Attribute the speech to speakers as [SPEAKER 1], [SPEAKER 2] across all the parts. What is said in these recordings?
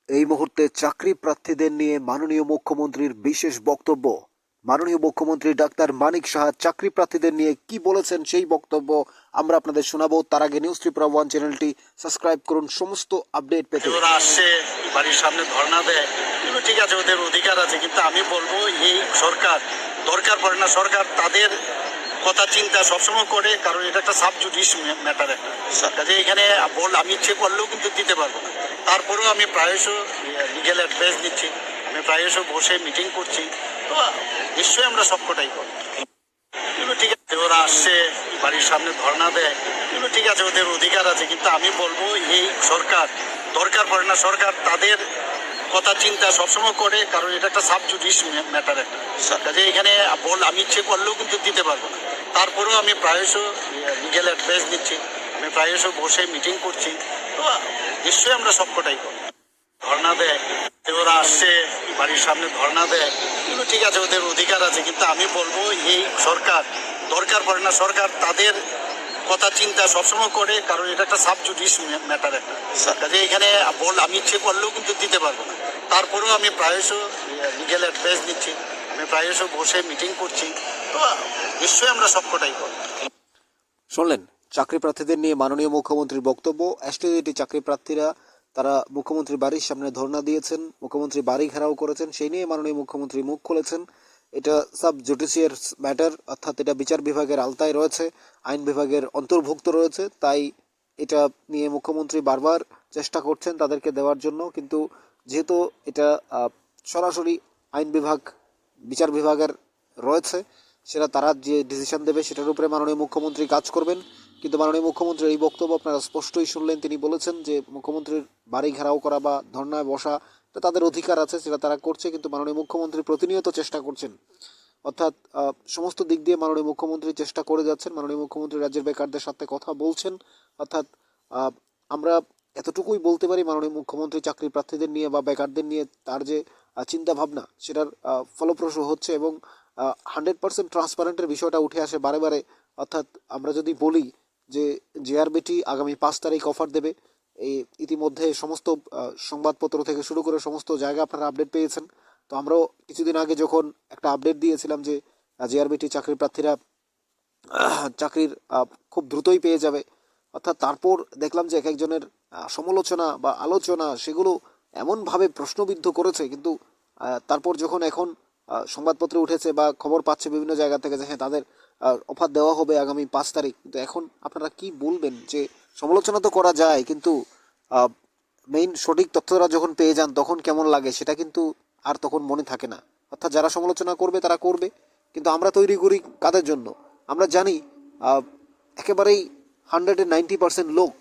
[SPEAKER 1] এই মুহূর্তে চাকরি প্রার্থীদের নিয়ে মাননীয় মুখ্যমন্ত্রীর বিশেষ বক্তব্য। মাননীয় মুখ্যমন্ত্রী ডাক্তার মানিক সাহা চাকরি প্রার্থীদের নিয়ে কি বলেছেন সেই বক্তব্য আমরা আপনাদের শোনাবো। তার আগে নিউজ ত্রিপুরা ওয়ান চ্যানেলটি সাবস্ক্রাইব করুন সমস্ত আপডেট পেতে।
[SPEAKER 2] ওরা আসছে বাড়ির সামনে ধর্ণা দেয়, কিন্তু ঠিক আছে, ওদের অধিকার আছে, কিন্তু আমি বলবো এই সরকার দরকার পড়ে না। সরকার তাদের কথা চিন্তা সবসময় করে, কারণ এটা একটা সাবজুডিস ম্যাটার একটা কাজে এখানে আমি ইচ্ছে করলেও কিন্তু দিতে পারবো না। তারপরেও আমি প্রায়শ লিগেল অ্যাডভাইস নিচ্ছি, আমি প্রায়শ বসে মিটিং করছি, তো নিশ্চয়ই আমরা সবকটাই করব। কিন্তু ঠিক আছে, ওরা আসছে বাড়ির সামনে ধর্ণা দেয়, কিন্তু ঠিক আছে, ওদের অধিকার আছে, কিন্তু আমি বলবো এই সরকার দরকার পড়ে না। সরকার তাদের কথা চিন্তা সবসময় করে, কারণ এটা একটা সাবজুডিস ম্যাটার একটা কাজে এখানে আমি ইচ্ছে করলেও কিন্তু দিতে পারবো না। তারপরেও আমি প্রায়শ লিগেল অ্যাডভাইস নিচ্ছি, আমি প্রায়শ বসে মিটিং করছি, তো নিশ্চয়ই আমরা সবকটাই করব। ধর্ণা দেয়, ওরা আসছে বাড়ির সামনে ধর্ণা দেয়, কিন্তু ঠিক আছে, ওদের অধিকার আছে, কিন্তু আমি বলবো এই সরকার দরকার পড়ে না। সরকার তাদের কথা চিন্তা সবসময় করে, কারণ এটা একটা সাবজুডিস ম্যাটার একটা কাজে এখানে আমি ইচ্ছে করলেও কিন্তু দিতে পারবো না। তারপরেও আমি প্রায়শ লিগেল অ্যাডভাইস নিচ্ছি, আমি প্রায়শ বসে মিটিং করছি, তো নিশ্চয়ই আমরা সবকটাই করব।
[SPEAKER 1] শুনলেন চাকরি প্রার্থীদের নিয়ে মাননীয় মুখ্যমন্ত্রীর বক্তব্য। এসটিজিটি চাকরি প্রার্থীরা তারা মুখ্যমন্ত্রীর বাড়ির সামনে ধর্ণা দিয়েছেন, মুখ্যমন্ত্রী বাড়ি ঘেরাও করেছেন, সেই নিয়ে মাননীয় মুখ্যমন্ত্রী মুখ খুলেছেন। এটা সাব জুডিশিয়ার ম্যাটার, অর্থাৎ এটা বিচার বিভাগের আওতায় রয়েছে, আইন বিভাগের অন্তর্ভুক্ত রয়েছে, তাই এটা নিয়ে মুখ্যমন্ত্রী বারবার চেষ্টা করছেন তাদেরকে দেওয়ার জন্য। কিন্তু যেহেতু এটা সরাসরি আইন বিভাগ বিচার বিভাগের রয়েছে, সেটা তারা যে ডিসিশন দেবে সেটার উপরে মাননীয় মুখ্যমন্ত্রী কাজ করবেন। কিন্তু মাননীয় মুখ্যমন্ত্রীর এই বক্তব্য আপনারা স্পষ্টই শুনলেন, তিনি বলেছেন যে মুখ্যমন্ত্রীর বাড়ি ঘেরাও করা বা ধর্নায় বসা এটা তাদের অধিকার আছে, সেটা তারা করছে, কিন্তু মাননীয় মুখ্যমন্ত্রী প্রতিনিয়ত চেষ্টা করছেন, অর্থাৎ সমস্ত দিক দিয়ে মাননীয় মুখ্যমন্ত্রী চেষ্টা করে যাচ্ছেন। মাননীয় মুখ্যমন্ত্রী রাজ্যের বেকারদের সাথে কথা বলছেন, অর্থাৎ আমরা এতটুকুই বলতে পারি মাননীয় মুখ্যমন্ত্রী চাকরি প্রার্থীদের নিয়ে বা বেকারদের নিয়ে তার যে চিন্তা ভাবনা সেটার ফলপ্রসূ হচ্ছে এবং 100% ট্রান্সপারেন্টের বিষয়টা উঠে আসে বারে বারে। অর্থাৎ আমরা যদি বলি যে জেআরবিটি আগামী 5 তারিখ অফার দেবে, এই ইতিমধ্যে সমস্ত সংবাদপত্র থেকে শুরু করে সমস্ত জায়গা আপনারা আপডেট পেয়েছেন। তো আমরাও কিছুদিন আগে যখন একটা আপডেট দিয়েছিলাম যে জেআরবিটি চাকরি প্রার্থীরা চাকরির খুব দ্রুতই পেয়ে যাবে, অর্থাৎ তারপর দেখলাম যে এক একজনের সমালোচনা বা আলোচনা সেগুলো এমনভাবে প্রশ্নবিদ্ধ করেছে। কিন্তু তারপর যখন এখন সংবাদপত্রে উঠেছে বা খবর পাচ্ছে বিভিন্ন জায়গা থেকে যে হ্যাঁ তাদের অফার দেওয়া হবে আগামী 5 তারিখ, কিন্তু এখন আপনারা কি বলবেন যে সমালোচনা তো করা যায়, কিন্তু মেইন সঠিক তথ্যরা যখন পেয়ে যান তখন কেমন লাগে সেটা কিন্তু আর তখন মনে থাকে না। অর্থাৎ যারা সমালোচনা করবে তারা করবে, কিন্তু আমরা তৈরি করি কাদের জন্য? আমরা জানি একেবারেই 190% লোক,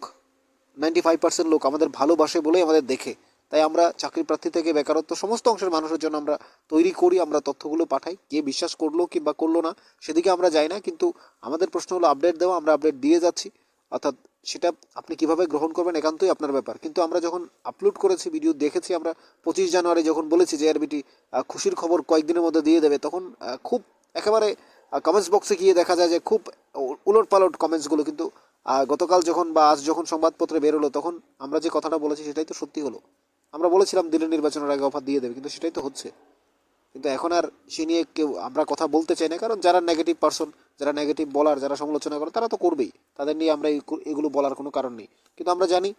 [SPEAKER 1] 95% লোক আমাদের ভালোবাসে বলেই আমাদের দেখে, তাই আমরা চাকরি প্রার্থী থেকে বেকারত্ব সমস্ত অংশের মানুষের জন্য আমরা তৈরি করি, আমরা তথ্যগুলো পাঠাই। কে বিশ্বাস করলো কিংবা করলো না সেদিকে আমরা যাই না, কিন্তু আমাদের প্রশ্ন হলো আপডেট দেওয়া, আমরা আপডেট দিয়ে যাচ্ছি। অর্থাৎ সেটা আপনি কিভাবে গ্রহণ করবেন একান্তই আপনার ব্যাপার। কিন্তু আমরা যখন আপলোড করেছি ভিডিও দেখেছি, আমরা 25 জানুয়ারি যখন বলেছি যে আরবিটি খুশির খবর কয়েকদিনের মধ্যে দিয়ে দেবে, তখন খুব একেবারে কমেন্টস বক্সে গিয়ে দেখা যায় যে খুব উলট পালট কমেন্টসগুলো। কিন্তু গতকাল যখন বা আজ যখন সংবাদপত্রে বেরোলো তখন আমরা যে কথাটা বলেছি সেটাই তো সত্যি হলো। আমরা বলেছিলাম দিল্লি নির্বাচনের আগে অফার দিয়ে দেবে, কিন্তু সেটাই তো হচ্ছে। কিন্তু এখন আর সে নিয়ে কেউ আমরা কথা বলতে চাই না, কারণ যারা নেগেটিভ পার্সন, যারা নেগেটিভ বলার, যারা সমালোচনা করে তারা তো করবেই, তাদের নিয়ে আমরা এগুলো বলার কোনো কারণ নেই। কিন্তু আমরা জানি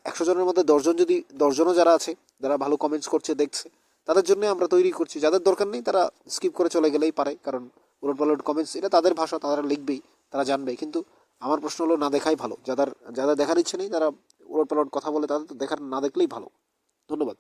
[SPEAKER 1] 100 জনের মধ্যে 10 জন, যদি 10 জনও যারা আছে যারা ভালো কমেন্টস করছে দেখছে, তাদের জন্য আমরা তৈরি করছি। যাদের দরকার নেই তারা স্কিপ করে চলে গেলেই পারে, কারণ উলট পালট কমেন্টস এটা তাদের ভাষা, তারা লিখবেই, তারা জানবেই। কিন্তু আমার প্রশ্ন হলো না দেখাই ভালো। যাদের যাদের দেখার ইচ্ছে নেই, তারা উলট পালট কথা বলে, তাদের তো দেখার না দেখলেই ভালো। ধন্যবাদ।